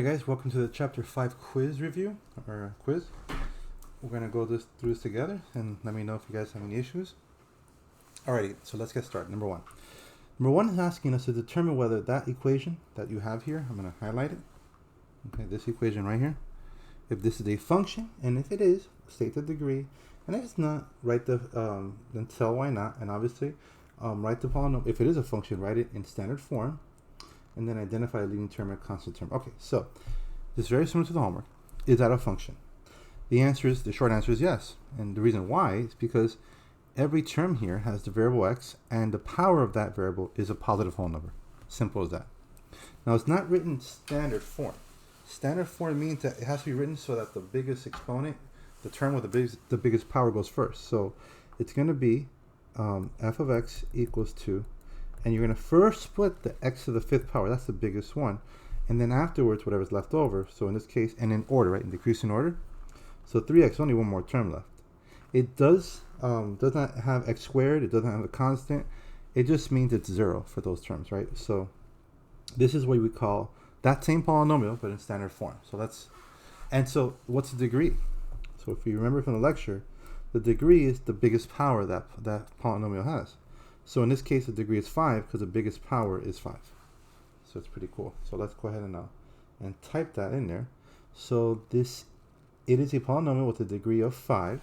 Hey guys, welcome to the chapter 5 quiz review, or quiz. We're going to go through this together and let me know if you guys have any issues. Alrighty, so let's get started. Number one is asking us to determine whether that equation that you have here, I'm going to highlight it. Okay, this equation right here. If this is a function, and if it is, state the degree. And if it's not, write the, then tell why not. And obviously, write the polynomial. If it is a function, write it in standard form. And then identify a leading term and constant term. Okay, so this is very similar to the homework. Is that a function? The short answer is yes. And the reason why is because every term here has the variable x, and the power of that variable is a positive whole number. Simple as that. Now, it's not written standard form. Standard form means that it has to be written so that the biggest exponent, the term with the biggest power, goes first. So it's going to be f of x equals 2. And you're going to first split the x to the 5th power. That's the biggest one. And then afterwards, whatever's left over. So in this case, and in order, right? In decreasing order. So 3x, only one more term left. It does not have x squared. It doesn't have a constant. It just means it's 0 for those terms, right? So this is what we call that same polynomial, but in standard form. So what's the degree? So if you remember from the lecture, the degree is the biggest power that polynomial has. So in this case, the degree is 5 because the biggest power is 5. So it's pretty cool. So let's go ahead and type that in there. So it is a polynomial with a degree of 5.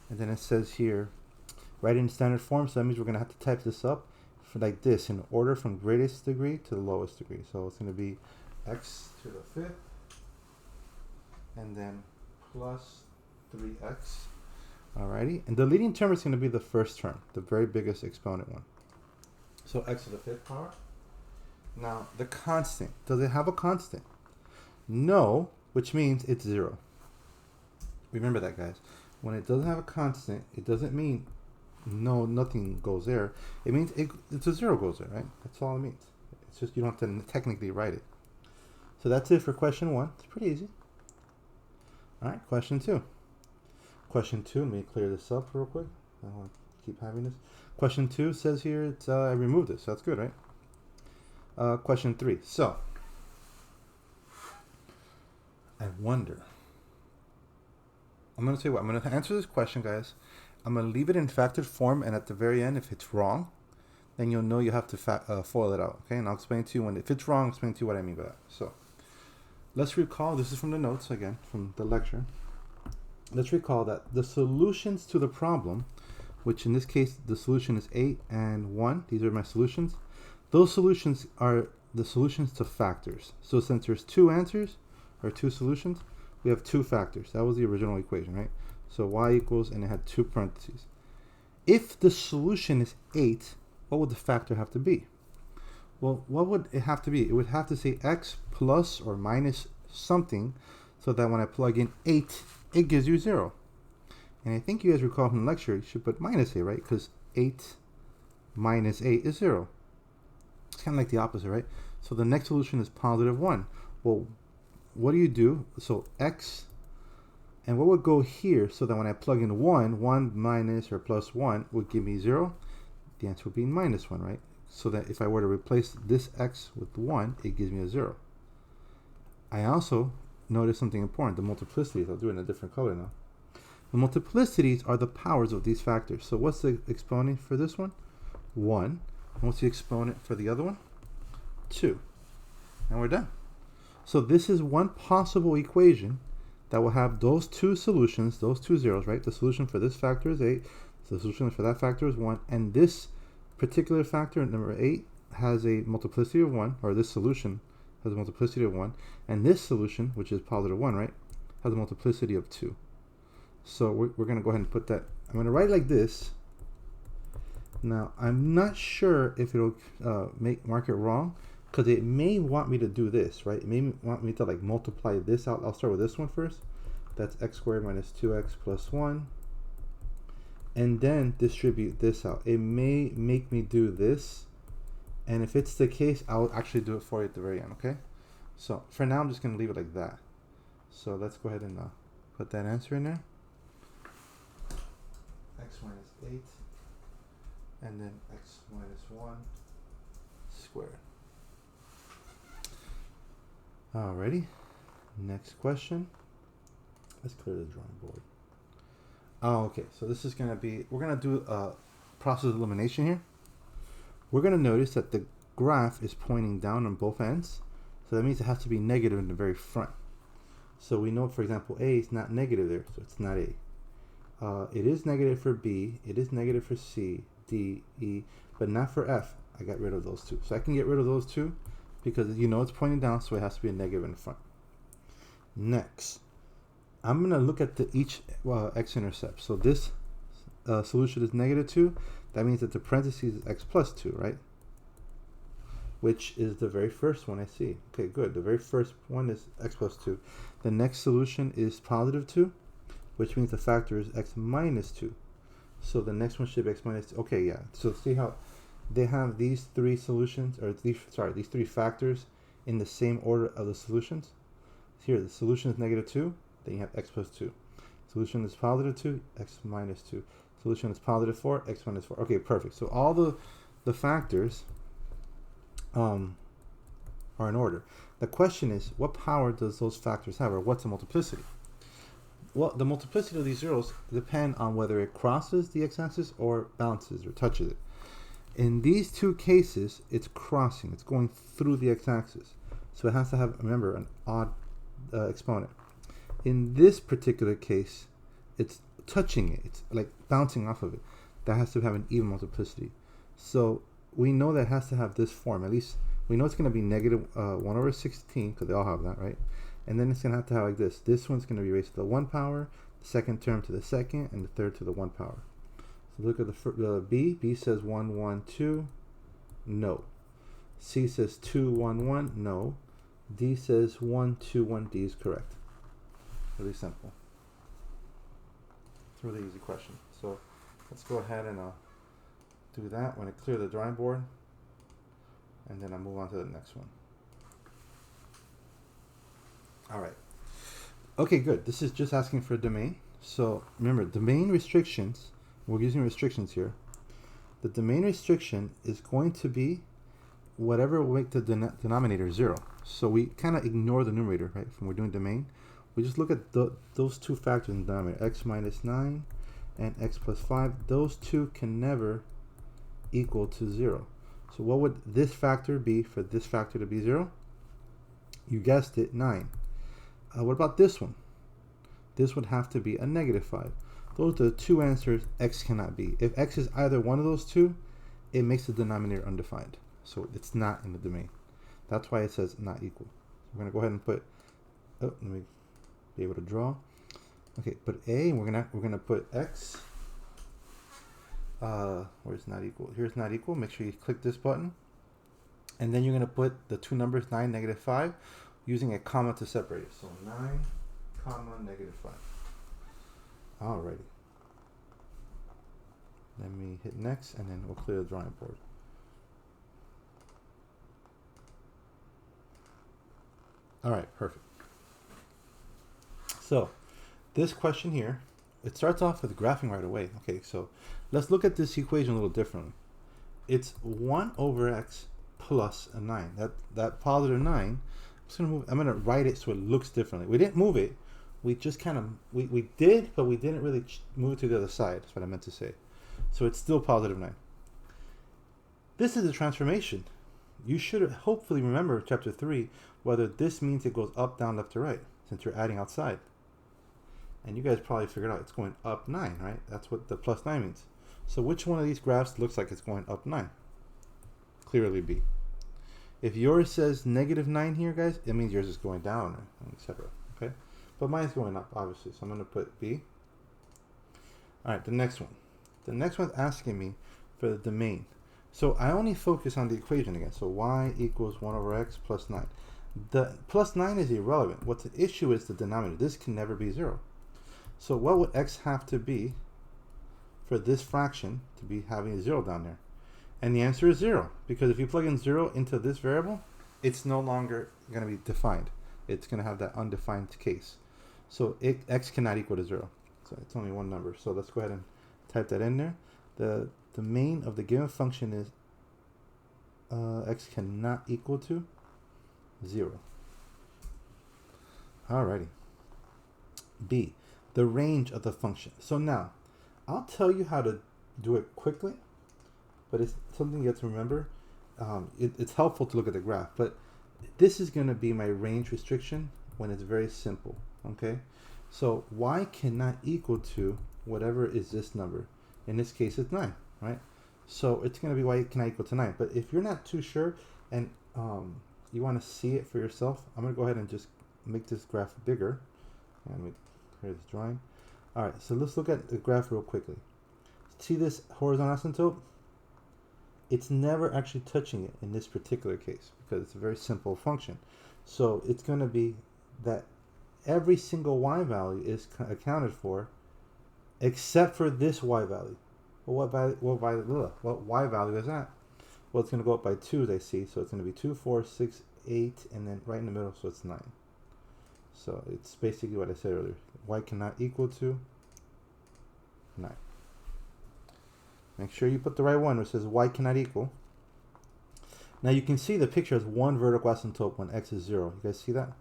And then it says here, write in standard form. So that means we're going to have to type this up like this in order from greatest degree to the lowest degree. So it's going to be x to the 5th and then plus 3x. Alrighty, and the leading term is going to be the first term, the very biggest exponent one. So x to the 5th power. Now, the constant, does it have a constant? No, which means it's 0. Remember that, guys. When it doesn't have a constant, it doesn't mean nothing goes there. It means it's a 0 goes there, right? That's all it means. It's just you don't have to technically write it. So that's it for question 1. It's pretty easy. Alright, question 2. Question 2, let me clear this up real quick. I don't want to keep having this. Question 2 says here, it's, I removed it, so that's good, right? Question 3. So, I wonder. I'm going to tell you what, I'm going to answer this question, guys. I'm going to leave it in factored form, and at the very end, if it's wrong, then you'll know you have to FOIL it out, okay? And I'll explain to you if it's wrong, I'll explain to you what I mean by that. So, let's recall, this is from the notes, again, from the lecture. Let's recall that the solutions to the problem, which in this case, the solution is 8 and 1. These are my solutions. Those solutions are the solutions to factors. So since there's 2 answers, or 2 solutions, we have 2 factors. That was the original equation, right? So y equals, and it had 2 parentheses. If the solution is 8, what would the factor have to be? Well, what would it have to be? It would have to say x plus or minus something, so that when I plug in 8, it gives you 0. And I think you guys recall from the lecture, you should put minus a, right? Because 8 minus 8 is 0. It's kind of like the opposite, right? So the next solution is positive 1. Well, what do you do? So x, and what would go here so that when I plug in 1 minus or plus 1 would give me 0? The answer would be minus 1, right? So that if I were to replace this x with 1, it gives me a 0. I also notice something important, the multiplicities. I'll do it in a different color now. The multiplicities are the powers of these factors. So what's the exponent for this one? 1. And what's the exponent for the other one? 2. And we're done. So this is one possible equation that will have those 2 solutions, those 2 zeros, right? The solution for this factor is 8. The solution for that factor is 1. And this particular factor, number 8, has a multiplicity of 1, or this solution has a multiplicity of 1, and this solution, which is positive 1, right, has a multiplicity of 2. So we're going to go ahead and put that. I'm going to write it like this. Now, I'm not sure if it'll mark it wrong, because it may want me to do this, right? It may want me to like multiply this out. I'll start with this one first. That's x squared minus 2x plus 1. And then distribute this out. It may make me do this. And if it's the case, I'll actually do it for you at the very end, okay? So for now, I'm just going to leave it like that. So let's go ahead and put that answer in there. X minus 8 and then x minus 1 squared. Alrighty, next question. Let's clear the drawing board. Oh, okay, so this is gonna be, we're gonna do a process of elimination here. We're gonna notice that the graph is pointing down on both ends, so that means it has to be negative in the very front. So we know, for example, A is not negative there, so it's not A. It is negative for B, it is negative for C, D, E, but not for F. I got rid of those two. So I can get rid of those two because you know it's pointing down, so it has to be a negative in the front. Next, I'm going to look at each x-intercept. So this solution is negative 2. That means that the parentheses is x plus 2, right? Which is the very first one I see. Okay, good. The very first one is x plus 2. The next solution is positive 2, which means the factor is x minus 2. So the next one should be x minus 2. Okay, yeah. So see how they have these three solutions, or these three factors in the same order of the solutions. Here, the solution is negative 2, then you have x plus 2. Solution is positive 2, x minus 2. Solution is positive 4, x minus 4. Okay, perfect. So all the factors are in order. The question is, what power does those factors have, or what's the multiplicity? Well, the multiplicity of these zeros depend on whether it crosses the x-axis or bounces or touches it. In these two cases, it's crossing. It's going through the x-axis. So it has to have, remember, an odd exponent. In this particular case, it's touching it. It's like bouncing off of it. That has to have an even multiplicity. So we know that it has to have this form. At least we know it's going to be negative 1 over 16, because they all have that, right? And then it's going to have like this. This one's going to be raised to the 1 power, the second term to the second, and the third to the 1 power. So look at the B. B says 1, 1, 2. No. C says 2, 1, 1. No. D says 1, 2, 1. D is correct. Really simple. It's a really easy question. So let's go ahead and do that. When I clear the drawing board, and then I'll move on to the next one. All right. Okay, good. This is just asking for a domain. So remember, domain restrictions, we're using restrictions here. The domain restriction is going to be whatever will make the denominator 0. So we kind of ignore the numerator, right? When we're doing domain, we just look at those two factors in the denominator, x minus 9 and x plus 5. Those two can never equal to 0. So what would this factor be for this factor to be 0? You guessed it, 9. What about this one? This would have to be a negative 5. Those are the two answers x cannot be. If x is either one of those two, it makes the denominator undefined. So it's not in the domain. That's why it says not equal. We're going to go ahead and put, let me be able to draw. Okay, put A, and we're gonna put x. Where's not equal? Here's not equal. Make sure you click this button. And then you're going to put the two numbers 9, negative 5, using a comma to separate it. So 9, comma, negative 5. Alrighty. Let me hit next, and then we'll clear the drawing board. Alright, perfect. So, this question here, it starts off with graphing right away. Okay, so let's look at this equation a little differently. It's 1 over x plus a 9. That positive 9, I'm gonna write it so it looks differently. We didn't move it. We just kind of, we did, but we didn't really move it to the other side. That's what I meant to say. So it's still positive 9. This is a transformation. You should hopefully remember chapter 3, whether this means it goes up, down, left, or right, since you're adding outside. And you guys probably figured out it's going up 9, right? That's what the plus 9 means. So which one of these graphs looks like it's going up 9? Clearly B. If yours says negative 9 here, guys, it means yours is going down, etc. Okay? But mine's going up, obviously. So I'm going to put B. All right, the next one. The next one's asking me for the domain. So I only focus on the equation again. So y equals 1 over x plus 9. The plus 9 is irrelevant. What's the issue is the denominator. This can never be 0. So what would x have to be for this fraction to be having a 0 down there? And the answer is 0. Because if you plug in 0 into this variable, it's no longer going to be defined. It's going to have that undefined case. So x cannot equal to 0. So it's only one number. So let's go ahead and type that in there. The domain of the given function is x cannot equal to 0. Alrighty. B, the range of the function. So now, I'll tell you how to do it quickly, but it's something you have to remember. It's helpful to look at the graph, but this is going to be my range restriction when it's very simple, okay? So y cannot equal to whatever is this number. In this case, it's 9, right? So it's going to be y cannot equal to 9. But if you're not too sure and you want to see it for yourself, I'm going to go ahead and just make this graph bigger. Let me create this drawing. All right, so let's look at the graph real quickly. See this horizontal asymptote? It's never actually touching it in this particular case because it's a very simple function. So it's going to be that every single y value is accounted for except for this y value. Well, what y value is that? Well, it's going to go up by 2 as I see. So it's going to be 2, 4, 6, 8, and then right in the middle, so it's 9. So it's basically what I said earlier. Y cannot equal to 9. Make sure you put the right one where it says y cannot equal. Now you can see the picture has one vertical asymptote when x is 0. You guys see that?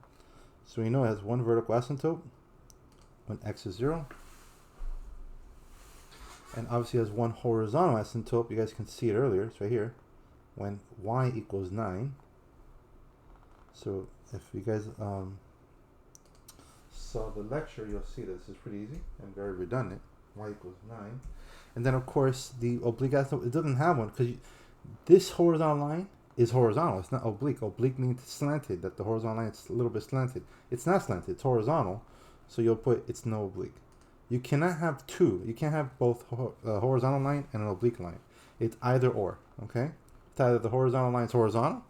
So we know it has one vertical asymptote when x is 0. And obviously it has one horizontal asymptote. You guys can see it earlier. It's right here. When y equals 9. So if you guys saw the lecture, you'll see this is pretty easy and very redundant. Y equals 9. And then of course the oblique asymptote, it doesn't have one because this horizontal line is horizontal. It's not oblique. Oblique means slanted, that the horizontal line is a little bit slanted. It's not slanted, it's horizontal. So you'll put it's no oblique. You cannot have two. You can't have both a horizontal line and an oblique line. It's either or, okay? It's either the horizontal line is horizontal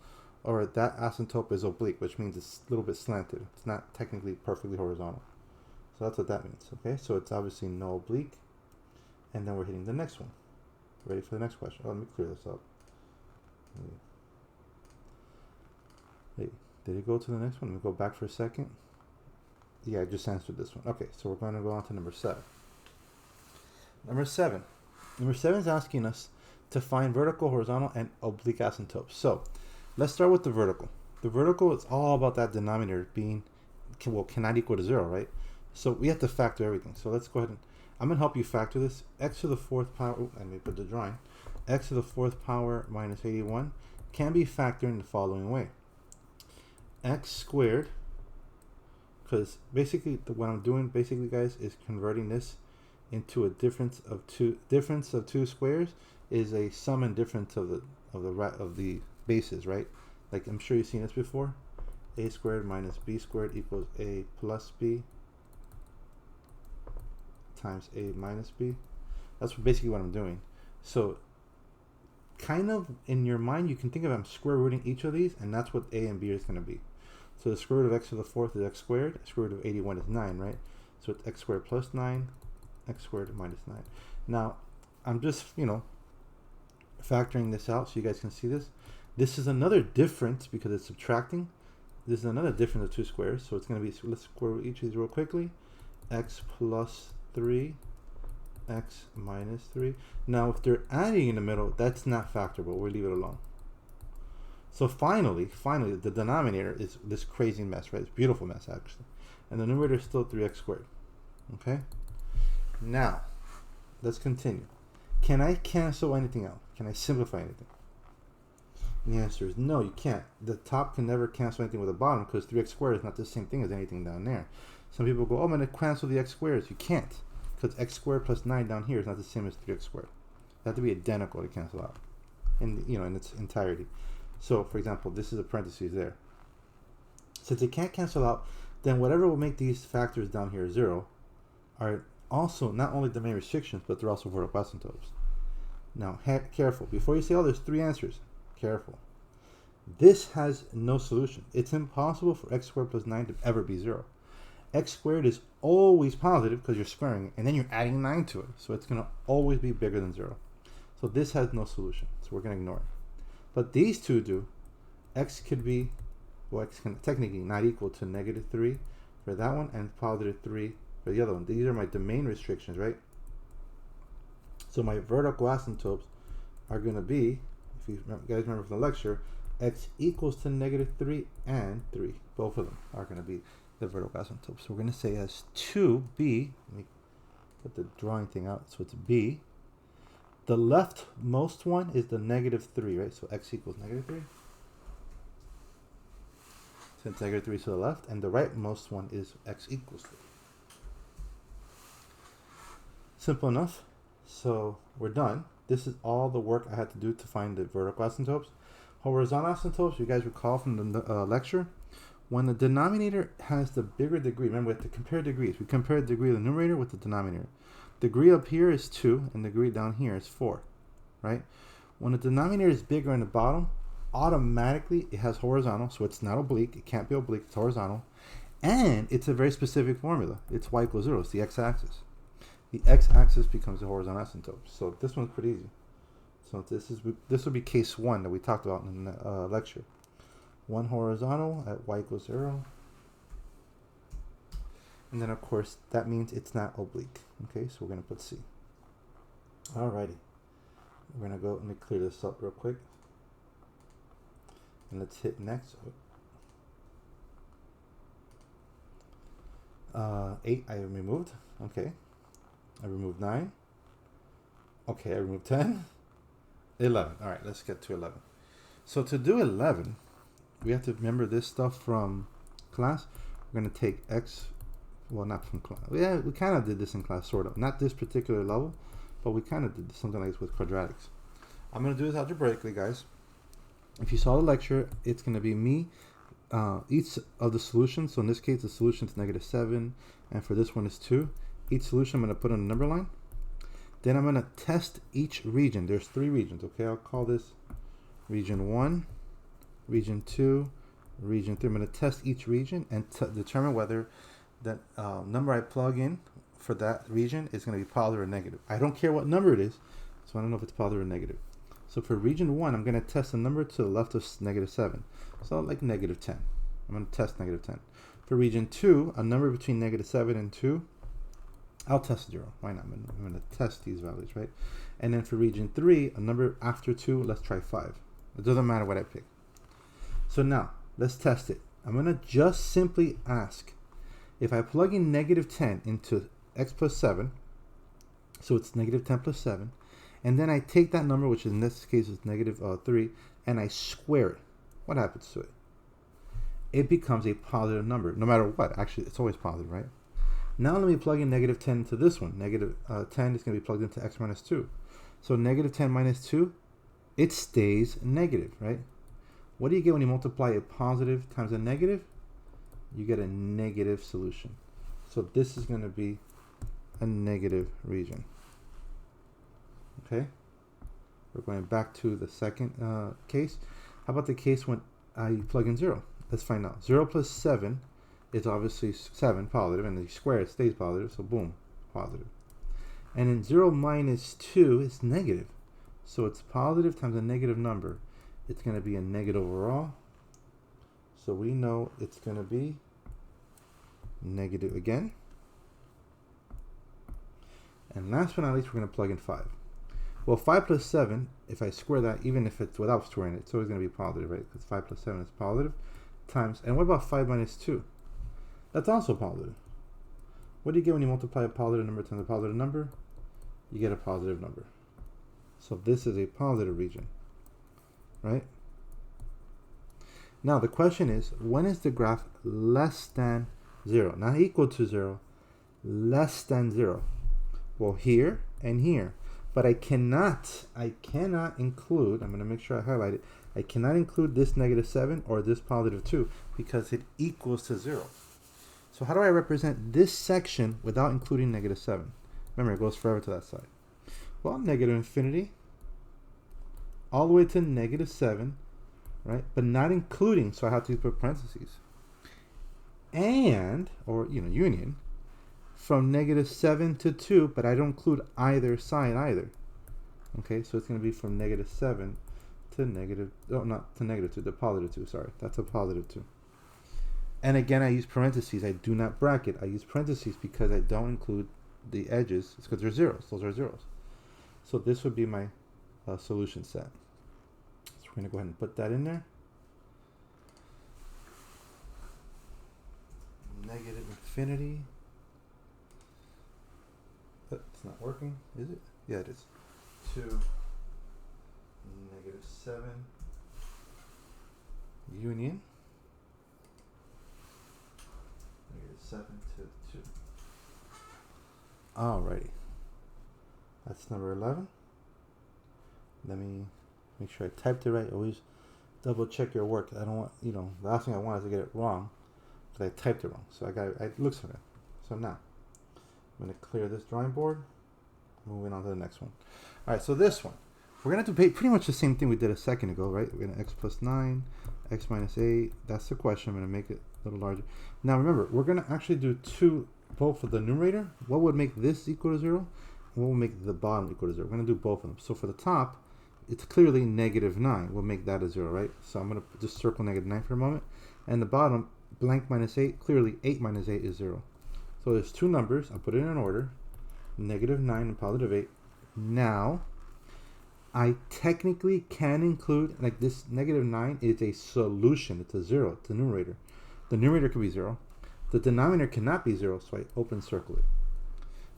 or that asymptote is oblique, which means it's a little bit slanted. It's not technically perfectly horizontal. So that's what that means, okay? So it's obviously no oblique. And then we're hitting the next one. Ready for the next question? Oh, let me clear this up. Wait, did it go to the next one? Let me go back for a second. Yeah, I just answered this one. Okay, so we're going to go on to number 7. Number 7. Number 7 is asking us to find vertical, horizontal, and oblique asymptotes. So let's start with the vertical. The vertical is all about that denominator being, well, cannot equal to 0, right? So we have to factor everything. So let's go ahead and, I'm going to help you factor this. X to the 4th power, let me put the drawing. X to the 4th power minus 81 can be factored in the following way. X squared, because basically what I'm doing basically, guys, is converting this into a difference of two squares is a sum and difference of the bases, right? Like I'm sure you've seen this before. A squared minus b squared equals a plus b times a minus b. That's basically what I'm doing. So kind of in your mind you can think of I'm square rooting each of these, and that's what a and b is going to be. So the square root of x to the 4th is x squared. Square root of 81 is 9, right? So it's x squared plus 9, x squared minus 9. Now I'm just, factoring this out so you guys can see this. This is another difference because it's subtracting. This is another difference of two squares. So it's going to be, let's square root each of these real quickly. X plus 3, x minus 3. Now if they're adding in the middle, that's not factorable. We'll leave it alone. So finally, the denominator is this crazy mess, right? It's a beautiful mess, actually. And the numerator is still 3x squared. Okay? Now, let's continue. Can I cancel anything out? Can I simplify anything? And the answer is no, you can't. The top can never cancel anything with the bottom because 3x squared is not the same thing as anything down there. Some people go, oh, I'm going to cancel the x squares. You can't, because x squared plus 9 down here is not the same as 3x squared. They have to be identical to cancel out in its entirety. So, for example, this is a parentheses there. Since they can't cancel out, then whatever will make these factors down here 0 are also not only the main restrictions, but they're also vertical asymptotes. Now, careful. Before you say, oh, there's 3 answers, careful. This has no solution. It's impossible for x squared plus 9 to ever be 0. X squared is always positive because you're squaring it, and then you're adding 9 to it. So it's going to always be bigger than 0. So this has no solution. So we're going to ignore it. But these two do. X could be, well, x can technically not equal to -3 for that one and +3 for the other one. These are my domain restrictions, right? So my vertical asymptotes are going to be, if you guys remember from the lecture, x equals to -3 and 3. Both of them are going to be the vertical asymptotes. So we're going to say as 2b, let me put the drawing thing out, so it's b. The leftmost one is the -3, right? So x equals -3. Since -3 is to the left, and the rightmost one is x equals 3. Simple enough. So we're done. This is all the work I had to do to find the vertical asymptotes. Horizontal asymptotes, you guys recall from the lecture, when the denominator has the bigger degree, remember we have to compare degrees. We compare the degree of the numerator with the denominator. Degree up here is 2, and degree down here is 4, right? When the denominator is bigger in the bottom, automatically it has horizontal, so it's not oblique. It can't be oblique, it's horizontal. And it's a very specific formula. It's y equals 0, it's the x-axis. The x-axis becomes the horizontal asymptote. So this one's pretty easy. So this will be case 1 that we talked about in the lecture. 1 horizontal at y equals 0. And then of course that means it's not oblique. Okay, so we're going to put C. Alrighty. We're going to go, let me clear this up real quick. And let's hit next. 8 I removed. Okay. I removed 9. Okay, I removed 10. 11. All right, let's get to 11. So to do 11, we have to remember this stuff from class. We're going to take x, well, not from class. Yeah, we kind of did this in class, sort of. Not this particular level, but we kind of did something like this with quadratics. I'm going to do this algebraically, guys. If you saw the lecture, it's going to be me, each of the solutions. So in this case, the solution is -7, and for this one is 2. Each solution I'm going to put on a number line. Then I'm going to test each region. There's 3 regions, okay? I'll call this region 1, region 2, region 3. I'm going to test each region and determine whether that number I plug in for that region is going to be positive or negative. I don't care what number it is, so I don't know if it's positive or negative. So for region 1, I'm going to test a number to the left of -7. So like -10. I'm going to test -10. For region 2, a number between -7 and 2, I'll test 0. Why not? I'm going to test these values, right? And then for region 3, a number after 2, let's try 5. It doesn't matter what I pick. So now, let's test it. I'm going to just simply ask, if I plug in -10 into x plus 7, so it's -10 plus 7, and then I take that number, which in this case is -3, and I square it, what happens to it? It becomes a positive number, no matter what. Actually, it's always positive, right? Now let me plug in -10 into this one. -10 is going to be plugged into x minus 2. So -10 minus 2, it stays negative, right? What do you get when you multiply a positive times a negative? You get a negative solution. So this is going to be a negative region. Okay? We're going back to the second case. How about the case when I plug in 0? Let's find out. 0 plus 7 is obviously 7, positive, and the square stays positive, so boom, positive. And then 0 minus 2 is negative. So it's positive times a negative number. It's going to be a negative overall. So we know it's going to be negative again. And last but not least, we're going to plug in 5. Well, 5 plus 7, if I square that, even if it's without squaring it, it's always going to be positive, right? Because 5 plus 7 is positive times, and what about 5 minus 2? That's also positive. What do you get when you multiply a positive number times a positive number? You get a positive number. So this is a positive region, right? Now the question is, when is the graph less than 0? Not equal to 0, less than 0. Well, here and here. But I cannot include, I'm going to make sure I highlight it, I cannot include this -7 or this +2 because it equals to 0. So how do I represent this section without including -7? Remember, it goes forever to that side. Well, -infinity all the way to -7, right? But not including, so I have to put parentheses. And, or, union, from -7 to 2, but I don't include either side either. Okay, so it's going to be from -7 to not to -2, to +2, sorry. That's a +2. And again, I use parentheses. I do not bracket. I use parentheses because I don't include the edges. It's because they're zeros. Those are zeros. So this would be my solution set. So we're going to go ahead and put that in there. infinity. It's not working, is it? Yeah, it is. To -7 union -7 to 2. Alrighty. That's number 11. Let me make sure I typed it right. Always double check your work. I don't want, the last thing I want is to get it wrong, but I typed it wrong. So it looks for it. So now I'm going to clear this drawing board. Moving on to the next one. All right, so this one, we're going to do pretty much the same thing we did a second ago, right? We're going to x plus 9, x minus 8. That's the question. I'm going to make it a little larger. Now remember, we're going to actually do both for the numerator. What would make this equal to 0? What will make the bottom equal to 0? We're going to do both of them. So for the top, it's clearly -9. We'll make that a 0, right? So I'm going to just circle -9 for a moment. And the bottom, blank minus 8, clearly 8 minus 8 is 0. So there's two numbers. I'll put it in order. -9 and +8. Now, I technically can include, like this -9 is a solution. It's a 0. It's the numerator. The numerator could be 0. The denominator cannot be 0, so I open circle it.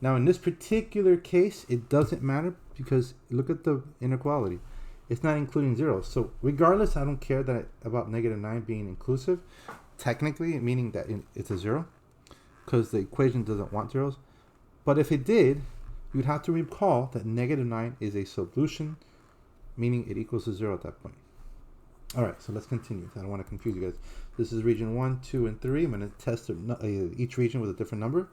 Now, in this particular case, it doesn't matter because look at the inequality. It's not including 0. So regardless, I don't care about -9 being inclusive. Technically, meaning that it's a 0 because the equation doesn't want zeros. But if it did, you'd have to recall that -9 is a solution, meaning it equals to 0 at that point. All right, so let's continue. I don't want to confuse you guys. This is region 1, 2, and 3. I'm going to test each region with a different number.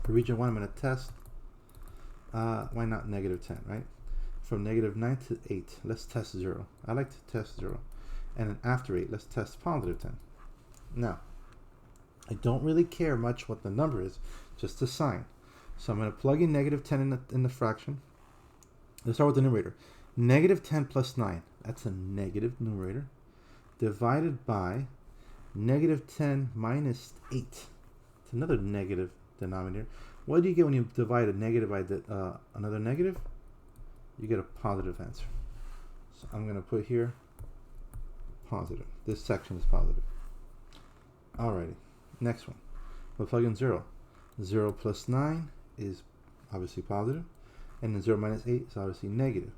For region 1, I'm going to test, why not -10, right? From -9 to 8, let's test 0. I like to test 0. And then after 8, let's test +10. Now, I don't really care much what the number is, just the sign. So I'm going to plug in -10 in the fraction. Let's start with the numerator. -10 plus 9, that's a negative numerator, divided by -10 minus 8. It's another negative denominator. What do you get when you divide a negative by another negative? You get a positive answer. So I'm going to put here positive. This section is positive. Alrighty, next one. We'll plug in 0. 0 plus 9 is obviously positive, and then 0 minus 8 is obviously negative.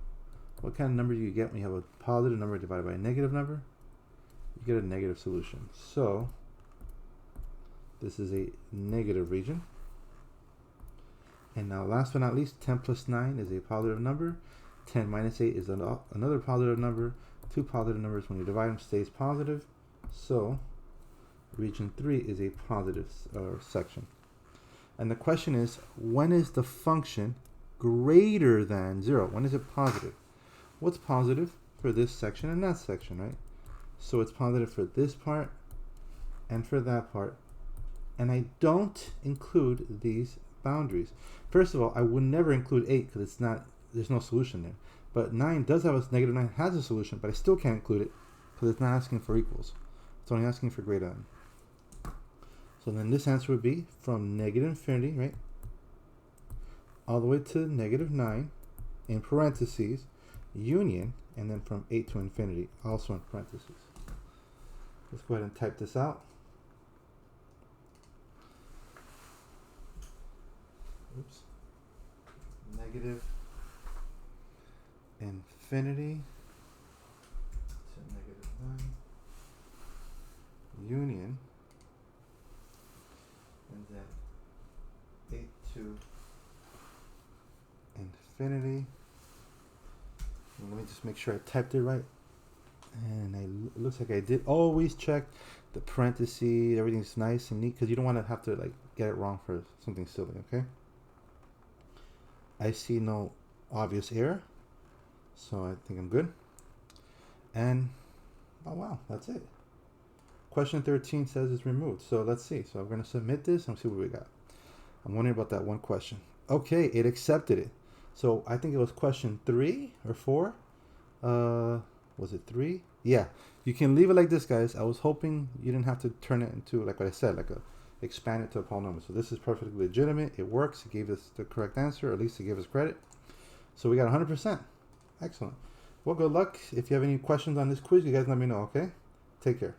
What kind of number do you get when you have a positive number divided by a negative number? You get a negative solution. So this is a negative region. And now last but not least, 10 plus 9 is a positive number. 10 minus 8 is another positive number. Two positive numbers, when you divide them, stays positive. So region 3 is a positive section. And the question is, when is the function greater than 0? When is it positive? What's positive for this section and that section, right? So it's positive for this part and for that part. And I don't include these boundaries. First of all, I would never include 8 because there's no solution there. But 9 does have -9 has a solution, but I still can't include it because it's not asking for equals. It's only asking for greater than. So then this answer would be from -infinity, right, all the way to -9 in parentheses, union, and then from 8 to infinity, also in parentheses. Let's go ahead and type this out. Oops. -infinity to -9, union, and then 8 to infinity. And let me just make sure I typed it right. And it looks like I did. Always check the parentheses. Everything's nice and neat because you don't want to have to like get it wrong for something silly, okay? I see no obvious error, so I think I'm good. And oh wow, that's it. Question 13 says it's removed. So let's see. So I'm going to submit this and see what we got. I'm wondering about that one question. Okay, it accepted it. So I think it was question 3 or 4. Was it 3? Yeah. You can leave it like this, guys. I was hoping you didn't have to turn it into, like what I said, expand it to a polynomial. So this is perfectly legitimate. It works. It gave us the correct answer, or at least it gave us credit. So we got 100%. Excellent. Well, good luck. If you have any questions on this quiz, you guys let me know, okay? Take care.